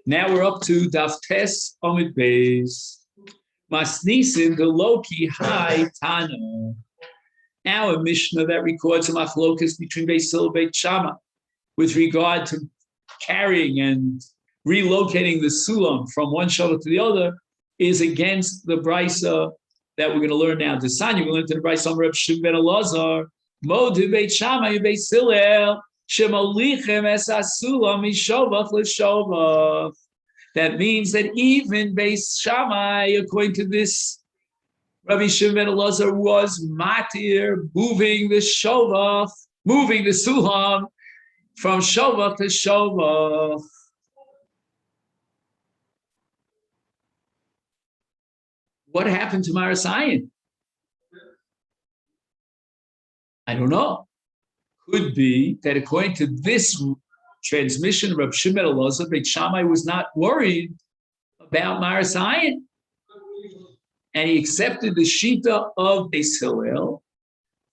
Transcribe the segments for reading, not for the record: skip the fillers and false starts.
Now we're up to Daf Tes Omid Beis. Masnisin the Loki Hai Tana. Now a Mishnah that records a machlokas between Beis Hillel and Beit Shammai with regard to carrying and relocating the sulam from one shovel to the other is against the brisa that we're going to learn now. The Sanya, we learned to the brisa on Reb Shimon ben Elazar, Modu Beit Shammai Beis Hillel, Shemalichem es asulam mishovach l'shovach. That means that even Beis Shammai, according to this, Rabbi Shimon ben Elazar was matir, moving the shovach, moving the sulam from shovach to shovach. What happened to Marasayan? I don't know. Could be that according to this transmission, Rabbi Shimon ben Elazar, Beit Shammai was not worried about Marasayan. And he accepted the shita of Beis Hillel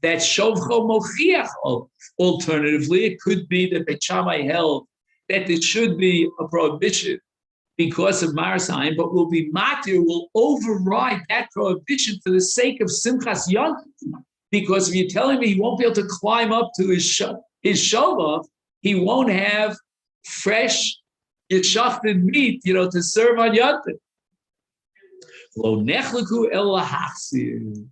that Shovcho Mochiach. Alternatively, it could be that Beit Shammai held that there should be a prohibition because of Marasayan, but will be matir, will override that prohibition for the sake of Simchas Yontif. Because if you're telling me he won't be able to climb up to his shovach, he won't have fresh yeshachted meat, to serve on Yontif. Lo nechleku el lahachzir.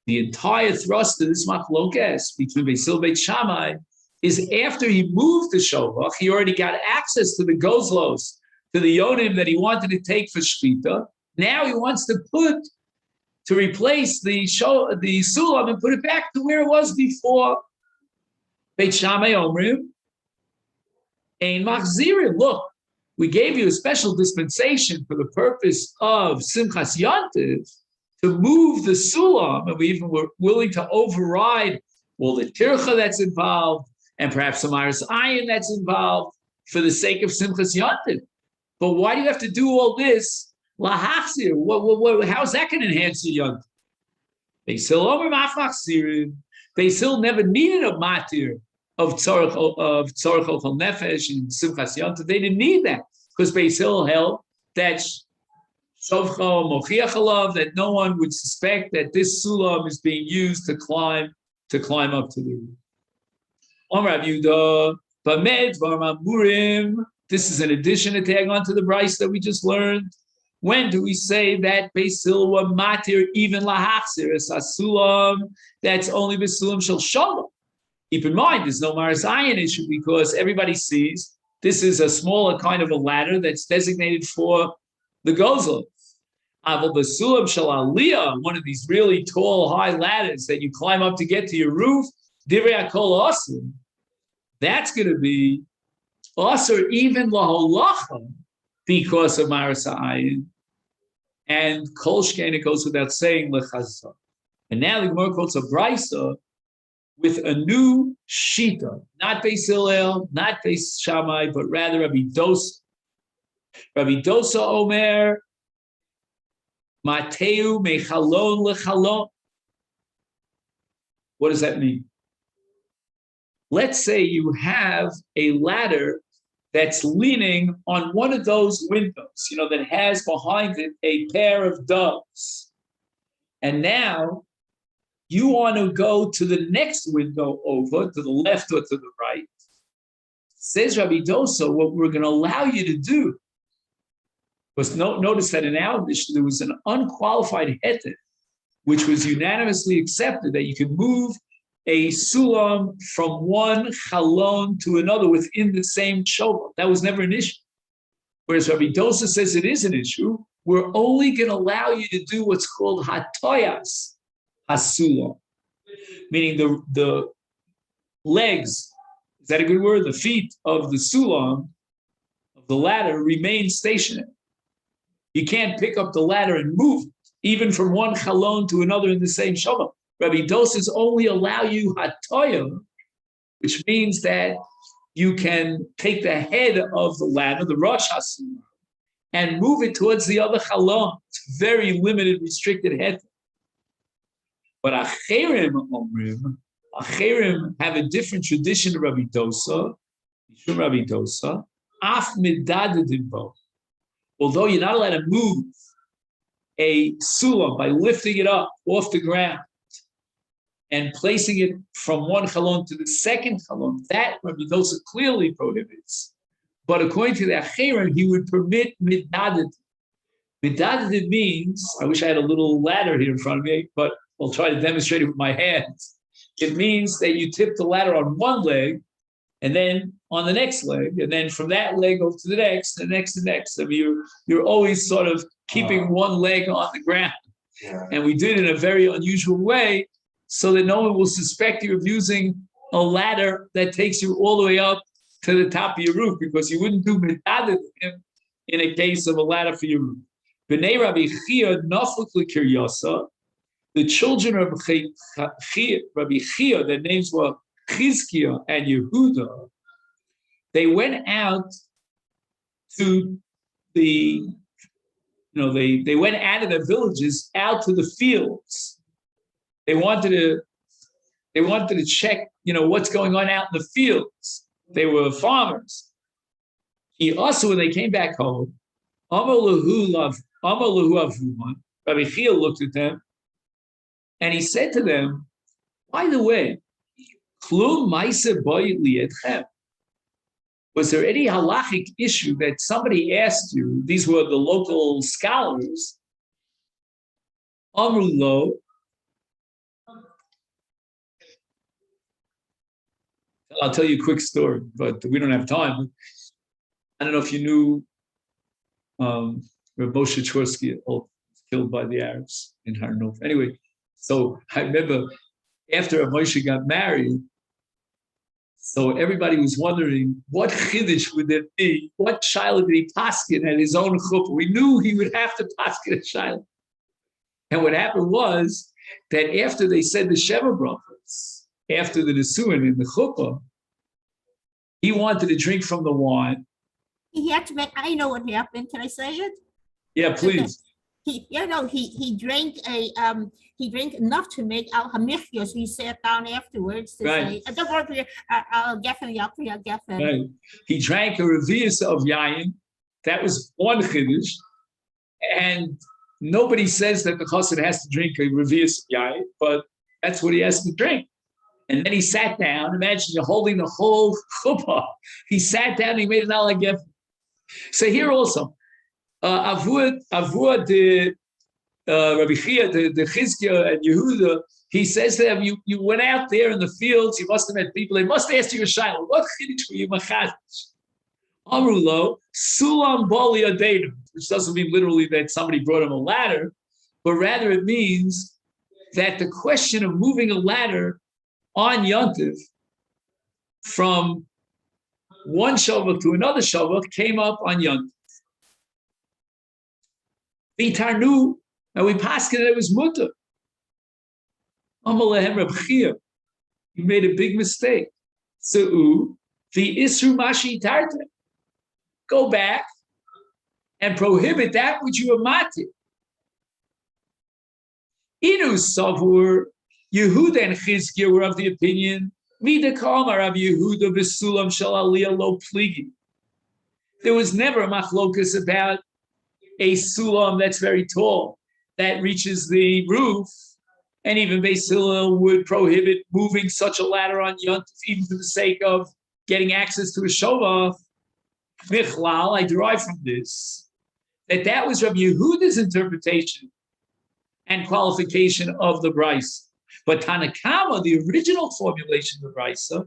The entire thrust of this machlokas between Beis Hillel and Beit Shammai is after he moved the shovach, he already got access to the gozlos, to the yonim that he wanted to take for shchita. Now he wants to replace the sulam and put it back to where it was before. Beit Shammai omrim ein machzirim. Look, we gave you a special dispensation for the purpose of Simchas Yontif to move the sulam, and we even were willing to override the tircha that's involved and perhaps some iris ayin that's involved for the sake of Simchas Yontif. But why do you have to do all this? Lahachzir. How's that going to enhance the Yontif? Beis Hillel never needed a matir of tzorach ochel nefesh and Simchas Yontif. They didn't need that because Beis Hillel held that shovcho mochiach alav, that no one would suspect that this sulam is being used to climb up to the roof. Rav Yehuda, Bamed v'amamurim. This is an addition to tag on to the brayso that we just learned. When do we say that Beis Hillel were matir even lahachzir es asulam? That's only b'sulam shel shalom. Keep in mind, there's no Marasayan issue because everybody sees this is a smaller kind of a ladder that's designated for the gozel. Aval b'sulam shel aliyah, one of these really tall, high ladders that you climb up to get to your roof, divrei hakol asim. That's going to be asur even laholacha because of Marasayan. And kol shkein, it goes without saying lechazah. And now the Gemara quotes a brayso with a new shita, not Beis Hillel, not Beis Shammai, but rather Rabbi Dosa. Rabbi Dosa Omer, Mateu mechalon lechalon. What does that mean? Let's say you have a ladder that's leaning on one of those windows, that has behind it a pair of doves. And now you want to go to the next window over, to the left or to the right. Says Rabbi Dosa, what we're going to allow you to do was notice that in our mission there was an unqualified heter, which was unanimously accepted that you can move a sulam from one chalon to another within the same shovel. That was never an issue. Whereas Rabbi Dosa says it is an issue. We're only going to allow you to do what's called hatoyas hasulam, meaning the legs, is that a good word? The feet of the sulam, of the ladder, remain stationary. You can't pick up the ladder and move it, even from one chalon to another in the same shovel. Rabbi Dosa's only allow you hatoya, which means that you can take the head of the ladder, the rosh hasulam, and move it towards the other chalon. It's very limited, restricted head. But Acherim have a different tradition of Rabbi Dosa, af midadadimbo. Although you're not allowed to move a sulam by lifting it up off the ground and placing it from one chalon to the second chalon, that Rabbi Dosa clearly prohibits. But according to the Acherim, he would permit midadad. Midadad means, I wish I had a little ladder here in front of me, but I'll try to demonstrate it with my hands. It means that you tip the ladder on one leg and then on the next leg, and then from that leg over to the next, the next, the next. I mean, you're always sort of keeping one leg on the ground. Yeah. And we did it in a very unusual way so that no one will suspect you of using a ladder that takes you all the way up to the top of your roof, because you wouldn't do midadad in a case of a ladder for your roof. B'nei Rabbi Chia nafuk l'kiryasa, the children of Rabbi Chia, their names were Chizkiah and Yehuda, they went out to they went out of their villages out to the fields. They wanted to check, what's going on out in the fields. They were farmers. He also, when they came back home, Rabbi Chia looked at them and he said to them, by the way, was there any halachic issue that somebody asked you? These were the local scholars. Amrulo. I'll tell you a quick story, but we don't have time. I don't know if you knew Rav Moshe Chorsky, killed by the Arabs in Har Nof. Anyway, so I remember after Rav Moshe got married, so everybody was wondering what chiddush would there be? What child did he paskin at his own chuppah? We knew he would have to paskin a child. And what happened was that after they said the Sheva brachos, after the Nisuin in the chuppah, he wanted to drink from the wine. He had to make. I know what happened. Can I say it? Yeah, please. He drank he drank enough to make al hamichya. So he sat down afterwards to say, "Don't worry, I'll definitely. Right. He drank a revius of yayin. That was one chiddush, and nobody says that the chassid has to drink a revius of yayin, but that's what he has to drink. And then he sat down. Imagine you're holding the whole chuppah. He sat down and he made an al gefen. So here also. Avur the Rabbi Chia, the Chizkiah and Yehuda, he says to them, you went out there in the fields, you must have met people, they must ask you a shayla, what chiddush were you machadish? Amrulo, sulam bali adeinu, which doesn't mean literally that somebody brought him a ladder, but rather it means that the question of moving a ladder on Yontiv from one shavah to another shavah came up on Yontiv. Vitarnu, and we passed it was mutter. Amalehem Reb Chia, you made a big mistake. So the isru mashi tarte, go back and prohibit that which you amatir. Inu savur, Yehuda and Chizkiah were of the opinion, mida kalmar of Yehuda b'sulam shel aliyah lo pligi. There was never a machlokas about a sulam that's very tall, that reaches the roof, and even Beis Hillel would prohibit moving such a ladder on Yontif, even for the sake of getting access to a shovah. Michlal, I derive from this, that was Rabbi Yehuda's interpretation and qualification of the Beitza. But Tanakama, the original formulation of the Beitza,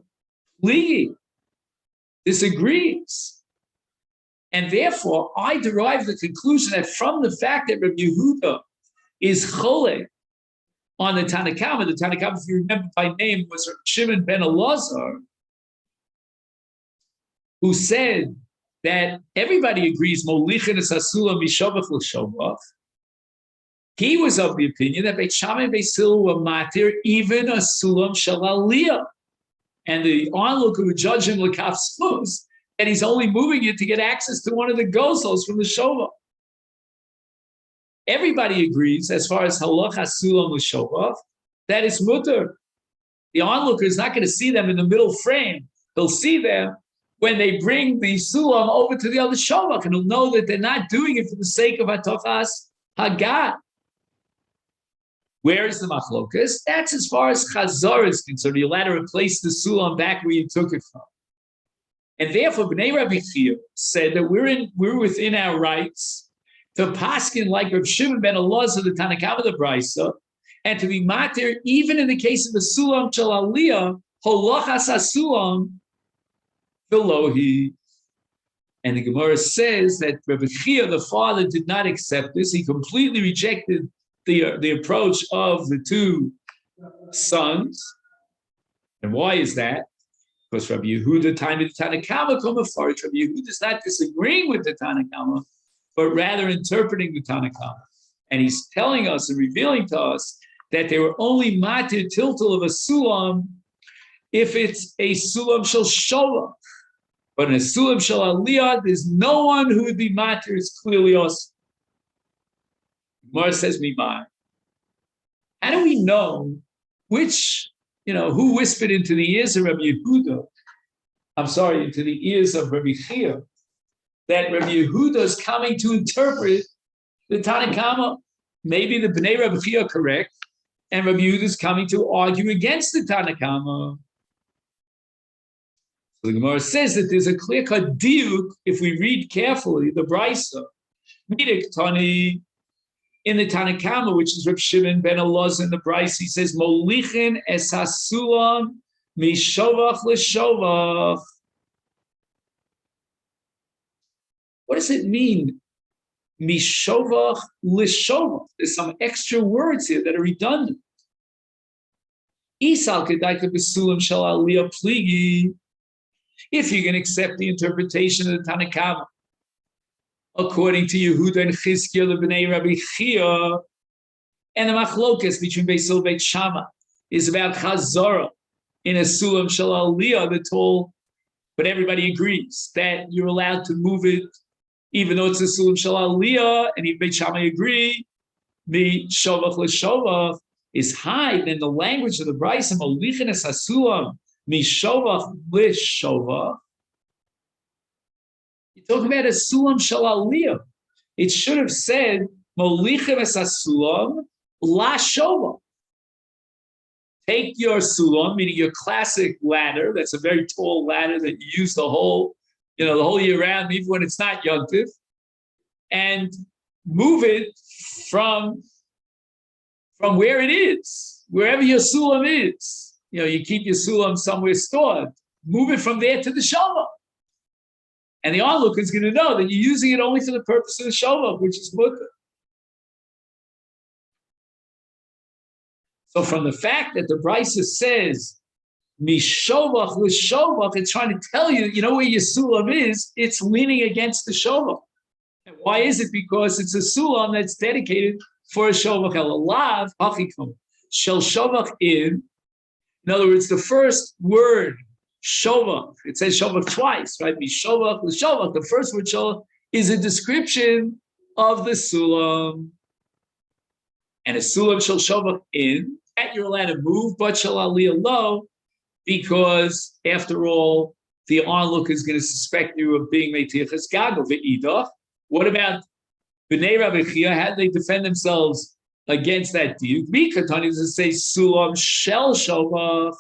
disagrees. And therefore, I derive the conclusion that from the fact that Rabbi Yehuda is chole on the Tanakama, if you remember by name, was Shimon ben Elazar, who said that everybody agrees molichin is hasulam mishavach l'shavach. He was of the opinion that Beit Shammai and Beis Hillel were matir even a sulam shel aliyah, and the onlooker would judge him l'kaf zchus, and he's only moving it to get access to one of the gozos from the shova. Everybody agrees, as far as halach hasulam l'shova, that it's mutter. The onlooker is not going to see them in the middle frame. He'll see them when they bring the sulam over to the other shovach, and he'll know that they're not doing it for the sake of hatochas hagat. Where is the machlokas? That's as far as chazar is concerned. You're allowed to replace the sulam back where you took it from. And therefore, Bnei Rabbi Chia said that we're within our rights to paskin like Rav Shimon ben Elazar, the Tanna Kamma, the Beitza, and to be matir even in the case of the sulam shel aliyah, holachas hasulam belohi. And the Gemara says that Rabbi Chia, the father, did not accept this. He completely rejected the approach of the two sons. And why is that? Because Rabbi Yehuda, time of the Tanna Kamma, Rabbi Yehuda is not disagreeing with the Tanna Kamma, but rather interpreting the Tanna Kamma. And he's telling us and revealing to us that they were only matir tiltal of a sulam if it's a sulam shel shovach. But in a sulam shel aliyah, there's no one who would be matir. It's clearly us. Gemara says, "Mimai." How do we know which, who whispered into the ears of Rabbi Yehuda? Into the ears of Rabbi Chia, that Rabbi Yehuda is coming to interpret the Tanna Kamma. Maybe the Bnei Rabbi Chia are correct, and Rabbi Yehuda is coming to argue against the Tanna Kamma. So the Gemara says that there's a clear-cut diuk if we read carefully the Beitza. Midik Tani in the Tanna Kamma, which is Rav Shimon ben Elazar in the Beitza, he says Molichin es hasulam mishovach leshovach. What does it mean? Mishovach leshovach. There's some extra words here that are redundant. Isal kedaika besulam shel aliyah pligi. If you can accept the interpretation of the Tanna Kamma, according to Yehuda and Chizkiah, the Bnei Rabbi Chia, and the machlokas between Beis Hillel and Beit Shammai is about chazara in a sulam shel aliyah, the toll, but everybody agrees that you're allowed to move it, even though it's a sulam shel aliyah, and if Beit Shammai agree, the shovach leshovach is high. Then the language of the Beitza, molichin es hasulam mishovach lishovach. You're talking about a sulam shel aliyah. It should have said molichin es hasulam la shovach. Take your sulam, meaning your classic ladder. That's a very tall ladder that you use the whole year round, even when it's not Yom Tov, and move it from where it is, wherever your sulam is. You keep your sulam somewhere stored. Move it from there to the shovach. And the onlooker is going to know that you're using it only for the purpose of the shovach, which is mutter. So from the fact that the Beitza says, mishovach l'shovach, it's trying to tell you, where your sulam is, it's leaning against the shovach. And why is it? Because it's a sulam that's dedicated for a shovach. Elalav hachikum shel shovach in other words, the first word, shovach, it says shovach twice, right? Mishovach l'shovach. The first word, shovach, is a description of the sulam. And a sulam shel shovach that you're allowed to move, but shel aliyah lo, because after all, the onlooker is going to suspect you of being meitiches gago ve'idach. What about Bnei Rabbi Chia? How do they defend themselves against that diuk? Mikatani does it say sulam shel shovach?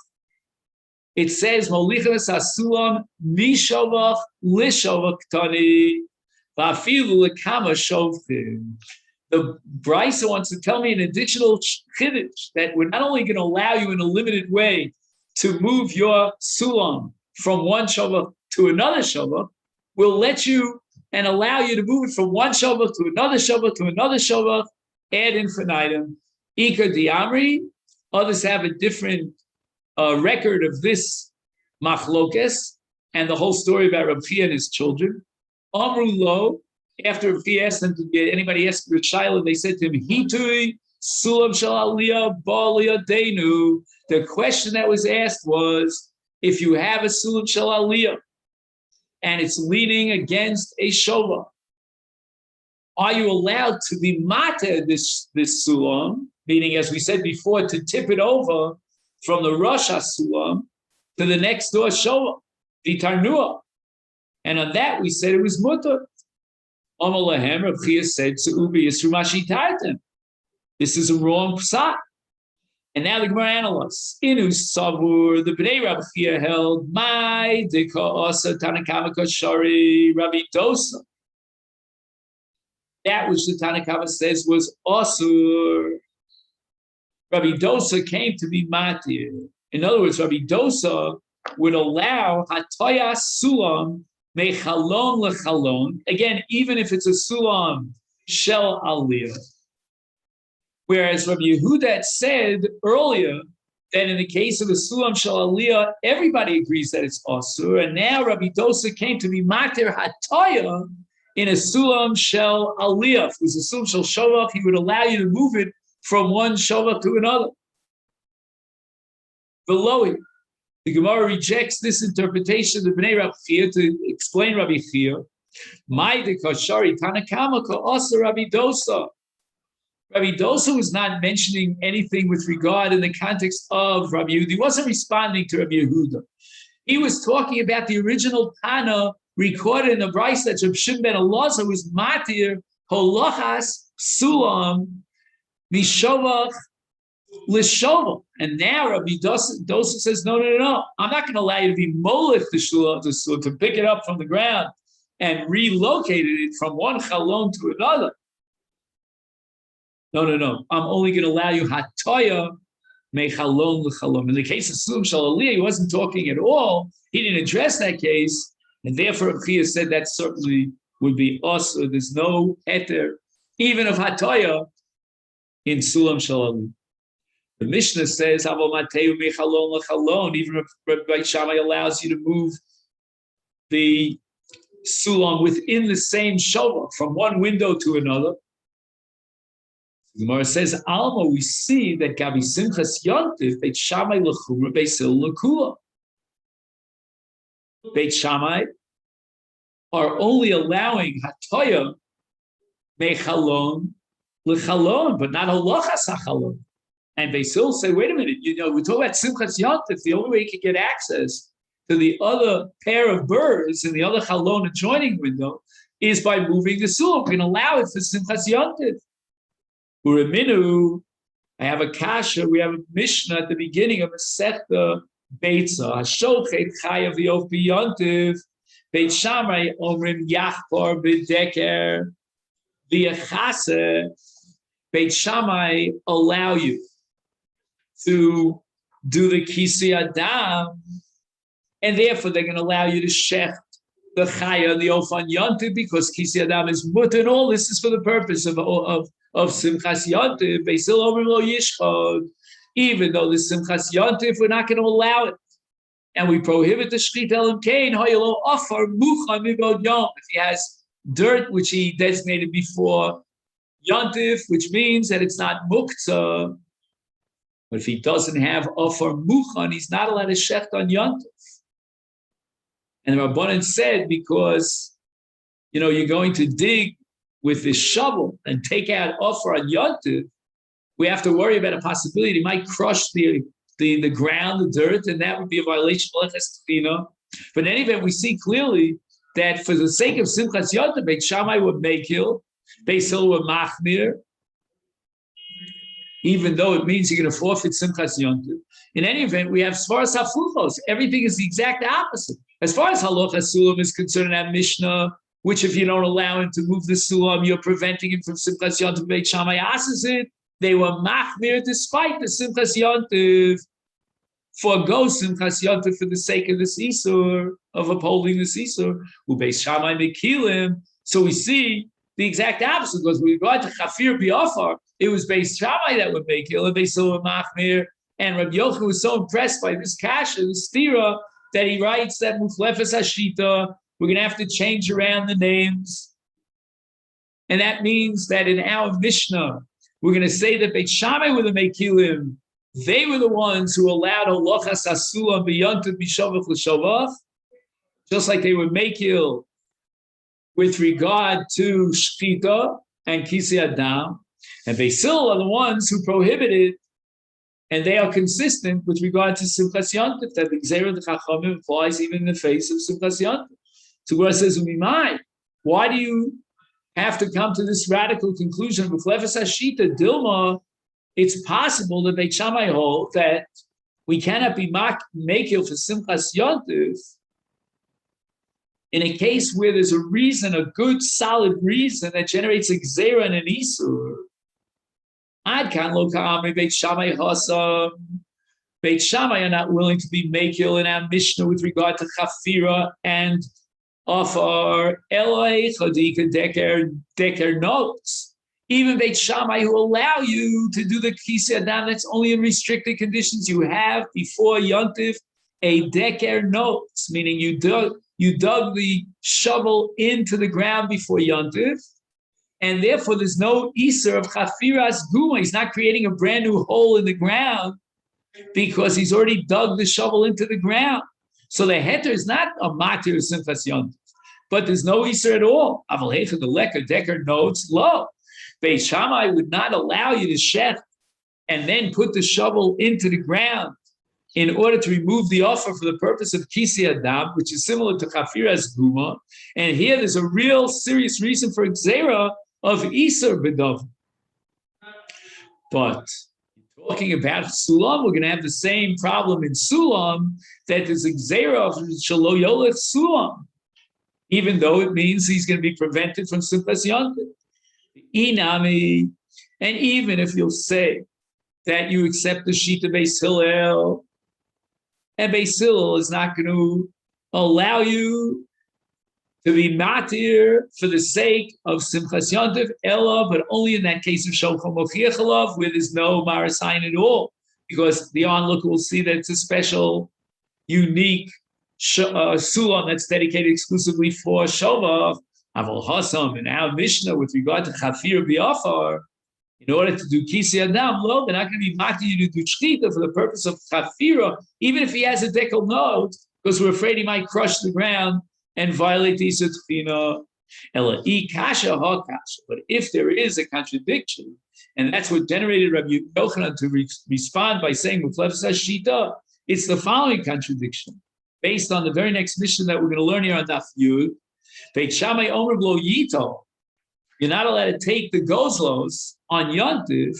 It says molichin es hasulam mishovach lishovach tani va'afilu lekama shovchim. The Beitza wants to tell me an additional chiddush that we're not only going to allow you in a limited way to move your sulam from one shovach to another shovach, we'll let you and allow you to move it from one shovach to another shovach ad infinitum. Ika diamri. Others have a different record of this machlokes and the whole story about Rav Chia and his children. Amru lo. After Rav Chia asked them to get anybody asked for Shiloh, they said to him, Hitui sulam shel aliyah ba'aliyah deinu. The question that was asked was, if you have a sulam shel aliyah and it's leaning against a shova, are you allowed to be mater this sulam, meaning, as we said before, to tip it over from the Rosh HaSulam to the next door shova, the tarnua? And on that, we said it was mutter. Amalahem, Rav Chia said, this is a wrong psak. And now the Gemara analyzes. Inu Savur, the Bnei Rav Chia held, my dika asa Tanakama Kashari Rabbi Dosa. That which the Tanakama says was asur. Rabbi Dosa came to be matir. In other words, Rabbi Dosa would allow hataya sulam mechalon lechalon. Again, even if it's a sulam shel aliyah. Whereas Rabbi Yehuda said earlier that in the case of the sulam shel aliyah, everybody agrees that it's asur. And now Rabbi Dosa came to be matir hataya in a sulam shel aliyah. If it was a sulam shel shovach, he would allow you to move it from one shovach to another. Below it, the Gemara rejects this interpretation of the Bnei Rav Chia to explain Rabbi Chia. Rabbi Dosa. Rabbi Dosa was not mentioning anything with regard in the context of Rabbi Yehuda. He wasn't responding to Rabbi Yehuda. He was talking about the original Tana recorded in the Beitza that Reb Shimon ben Elazar was matir holachas sulam mishovach l'shovach. And now Rabbi Dosa says, no. I'm not going to allow you to be molech the sulam to pick it up from the ground and relocate it from one chalon to another. No. I'm only going to allow you hataya mechalon l'chalon. In the case of sulam shel aliyah, he wasn't talking at all. He didn't address that case. And therefore, Reb Chia said that certainly would be us, or there's no heter, even of hataya, in sulam shel aliyah. The Mishnah says, even if Beit Shammai allows you to move the sulam within the same shovach from one window to another. The Gemara says, Alma, we see that Gabi Simchas Yontif, Beit Shammai l'chumra, Beisil l'kula. Beit Shammai are only allowing hataya mechalon l'chalon, but not halachas hachalon. And Beisil say, wait a minute, we talk about Simchas Yontif, the only way you can get access to the other pair of birds in the other chalon adjoining window is by moving the sulam. We can allow it for Simchas Yontif. Uraminu, I have a kasha, we have a Mishnah at the beginning of Masechet Beitza. Hashochet chayav v'yof b'yontiv. Beit Shammai omrim yachpor b'deker v'yachase. Beit Shammai allow you to do the kisi adam, and therefore they're going to allow you to shecht the chaya, the ofan yontiv, because kisi adam is mutter, and all this is for the purpose of Simchas Yontif. Beisil omrim lo yishchod. Even though the Simchas Yontif, we're not going to allow it. And we prohibit the Shchit Elam Kain, Hoyelo Ofar Mucha Mibod Yom. If he has dirt, which he designated before Yontif, which means that it's not Muktzah. But if he doesn't have Ofar Mucha, he's not allowed to shecht on Yontif. And the Rabbanan said, because, you're going to dig with this shovel and take out Ofar on Yontif, we have to worry about a possibility he might crush the ground, the dirt, and that would be a violation of Leches Tefina. But in any event, we see clearly that for the sake of Simchas Yontif, Beit Shammai would mekil, Beis Hillel would machmir, even though it means you're going to forfeit Simchas Yontif. In any event, we have Svaras Hafuchos. Everything is the exact opposite. As far as Halachas Sulam is concerned, that Mishnah, which if you don't allow him to move the Sulam, you're preventing him from Simchas Yontif. Beit Shammai asks it. They were machmir despite the Simchas Yontif, forgo Simchas Yontif for the sake of the Isur, of upholding the Isur. Ubeis Shammai mekilim. So we see the exact opposite, because with regard to Chafir Biafar, it was Beis Shammai that would make it, Beis Hillel machmir. And Rabbi Yochanan was so impressed by this kasha, this stira, that he writes that Muflefes Hashita, we're going to have to change around the names. And that means that in our Mishnah, we're going to say that Beit Shammai were the Mekilim. They were the ones who allowed Halachas Asulam b'yontiv b'shovach l'shovach, just like they were Mekil with regard to Shchita and Kisi Adam. And Beis Hillel are the ones who prohibited, and they are consistent with regard to Simchas Yontif, that the Gzeirah of the Chachamim applies even in the face of Simchas Yontif. So Gemara says, why do you have to come to this radical conclusion? With Lefes Hashita, Dilma, it's possible that Beit Shammai hold that we cannot be makil for Simchas Yontif in a case where there's a reason, a good, solid reason that generates a gzera and an isur. Ad kan lo ka'amri Beit Shammai hasam. Beit Shammai are not willing to be makil in our Mishnah with regard to chafira and offer eloi chodika deker notes. Even Beit Shammai who allow you to do the Kisei Adam, that's only in restricted conditions. You have before Yontif a deker notes, meaning you dug the shovel into the ground before Yontif, and therefore there's no Iser of Chafiras Guma. He's not creating a brand new hole in the ground because he's already dug the shovel into the ground. So the heter is not a matir simchas Yontif, but there's no Iser at all. Aval hecha the leker deker notes low. Beit Shammai would not allow you to shech and then put the shovel into the ground in order to remove the offer for the purpose of Kisei Adam, which is similar to Chafiras Guma. And here there's a real serious reason for Gzera of Iser B'Dov. But talking about Sulam, we're going to have the same problem in Sulam, that there's a Gzera of Shelo Yolech Sulam, even though it means he's going to be prevented from Simchas Yontif. Inami, and even if you'll say that you accept the Shita Beis Hillel, and Beis Hillel is not going to allow you to be matir for the sake of Simchas Yontif, Ella, but only in that case of Shulchan Mochiach Alav, where there's no Marasayin at all, because the onlooker will see that it's a special, unique Sulam that's dedicated exclusively for Shovah. Aval Hasam in our Mishnah with regard to Chafir B'Afar, in order to do Kisei Adam, lo, they're not going to be making you to do Shchita for the purpose of Chafira, even if he has a dekel note, because we're afraid he might crush the ground and violate the Isur Tchina. Ela I kasha ha kasha. But if there is a contradiction, and that's what generated Rabbi Yochanan to respond by saying with Lefes Hashita, it's the following contradiction, based on the very next mission that we're going to learn here on Daf Yud. Beit Shammai Omer Blo Yito, you're not allowed to take the gozlos on Yontif,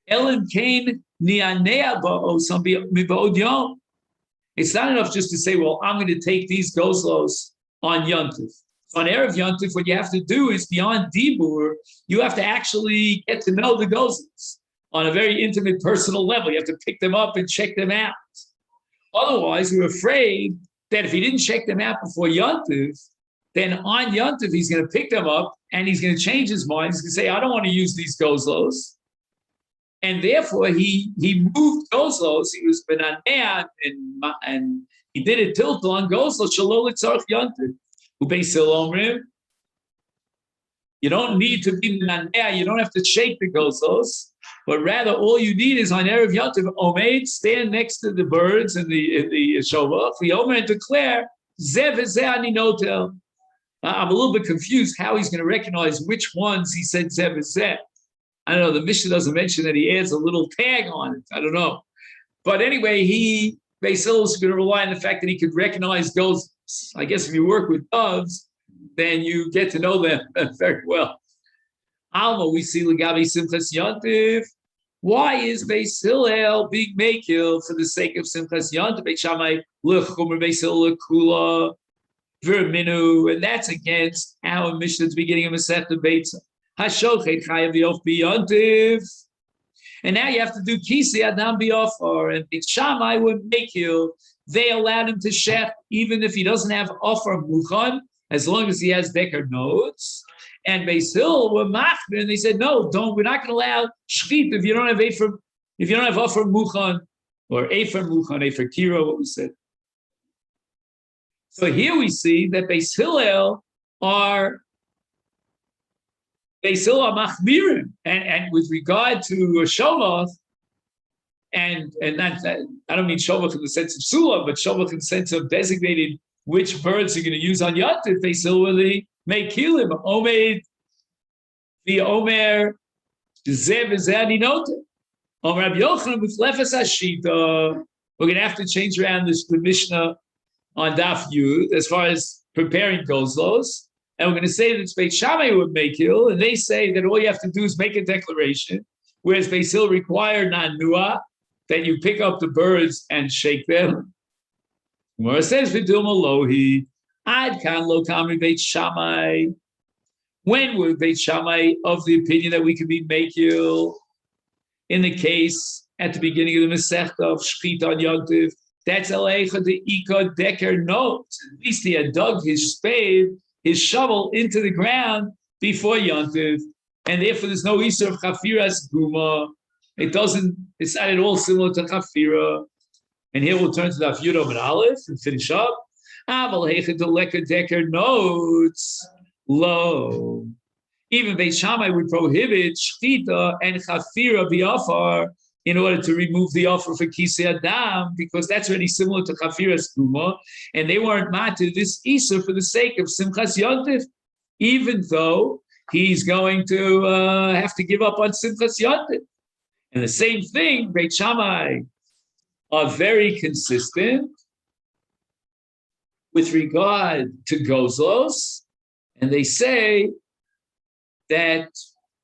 Elim Kain Nianea Ba'osam Miba'od Yom. It's not enough just to say, well, I'm going to take these gozlos on Yontif. So on Erev Yontif, what you have to do is beyond Dibur, you have to actually get to know the gozlos on a very intimate, personal level. You have to pick them up and check them out. Otherwise, we're afraid that if he didn't check them out before Yontif, then on Yontif, he's going to pick them up and he's going to change his mind. He's going to say, I don't want to use these gozlos. And therefore, he moved gozlos. He was benaneh and he did a tilt on gozlos. Shalol Tzarch Yontif. Ubeis Omrim. You don't need to be benaneh. You don't have to shake the gozlos. But rather, all you need is on Erev Yontif, Omeid, stand next to the birds in the Shovah, Omer, and declare, Zeh v'zeh ani notel. I'm a little bit confused how he's going to recognize which ones he said Zeh v'zeh. I don't know, the Mishnah doesn't mention that he adds a little tag on it. I don't know. But anyway, Beis Hillel is going to rely on the fact that he could recognize those. I guess if you work with doves, then you get to know them very well. Alma, we see Legabi Simchas Yontif. Why is Beis Hillel being makil for the sake of Simchas Yontif? Beit Shammai lechumer, Beis Hillel lekula verminu, and that's against our Mishnah at the beginning of Masechet Beitza. Hashochet chayav yof biyontiv, and now you have to do Kisei Adam biyofar, and Beit Shammai would makil. They allowed him to shech even if he doesn't have offer muchan, as long as he has deker notes. And Beis Hillel were machmir, and they said, no, we're not going to allow shchit if you don't have offer muchan, or efer muchan, efer kira, what we said. So here we see that Beis Hillel are machmirim, and with regard to Shovach, and not, I don't mean Shovach in the sense of Sula, but Shovach in the sense of designating which birds you're going to use on Yontif. Beis Hillel really make kilim omeid the Omer Zeh v'zeh ani notel. Omer Rabbi Yochanan with Lefes Hashita. We're going to have to change around the Mishnah on Daf Yud as far as preparing gozlos, and we're going to say that it's Beit Shammai would make Hil, and they say that all you have to do is make a declaration, whereas Beis Hillel required nanua, that you pick up the birds and shake them. Gemara says v'dilma lohi ad kan lo kami Beit Shammai. When were Beit Shammai of the opinion that we can be makil? In the case at the beginning of the Masechet of Shchita on Yontif, that's Alecha the Ika Decker notes. At least he had dug his spade, his shovel into the ground before Yontif, and therefore there's no Isur of Chafiras Guma. It's not at all similar to Chafira. And here we'll turn to the Yudom and Aleph and finish up. Alecha the Leka Decker notes. Low. Even Beit Shammai would prohibit shchita and chafira biafar in order to remove the offer for kisei adam, because that's already similar to chafira's guma, and they weren't matir this isur for the sake of simchas yontif, even though he's going to have to give up on simchas yontif. And the same thing, Beit Shammai are very consistent with regard to gozlos. And they say that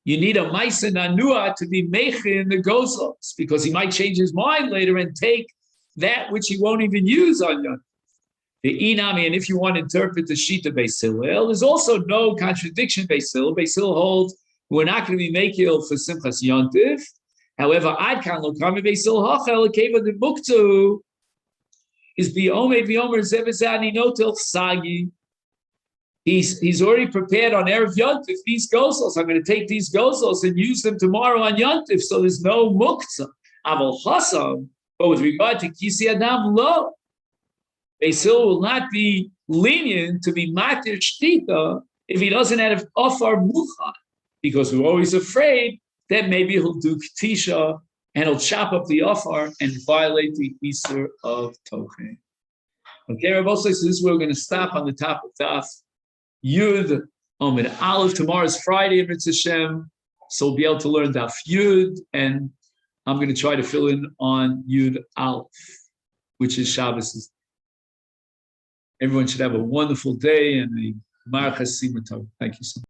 you need a Maisa Nanua to be Meiche in the Gozlos, because he might change his mind later and take that which he won't even use on Yontif. The Inami, and if you want to interpret the Shita Beis Hillel, there's also no contradiction Beis Hillel. Beis Hillel holds we're not going to be Meikil for Simchas Yontif. However, Ad Kan Lo Kami Beis Hillel Hachel Keva the Buktu is Biomer Zevizani Notel Sagi. He's already prepared on Erev Yontif these gozlos. I'm going to take these gozlos and use them tomorrow on Yontif, so there's no muktzah. Aval chasam, but with regard to kisei adam, lo. Beis Hillel will not be lenient to be matir shtita if he doesn't have ofar muchan, because we're always afraid that maybe he'll do k'tisha and he'll chop up the ofar and violate the isur of tochen. Okay, Rabbi, so this is where we're going to stop on the top of Daf Yud Amid Aleph. Tomorrow is Friday, Mitzvah Hashem, so we'll be able to learn Daf Yud, and I'm going to try to fill in on Yud Aleph, which is Shabbos. Everyone should have a wonderful day and a Mar Chasima Tov. Thank you so much.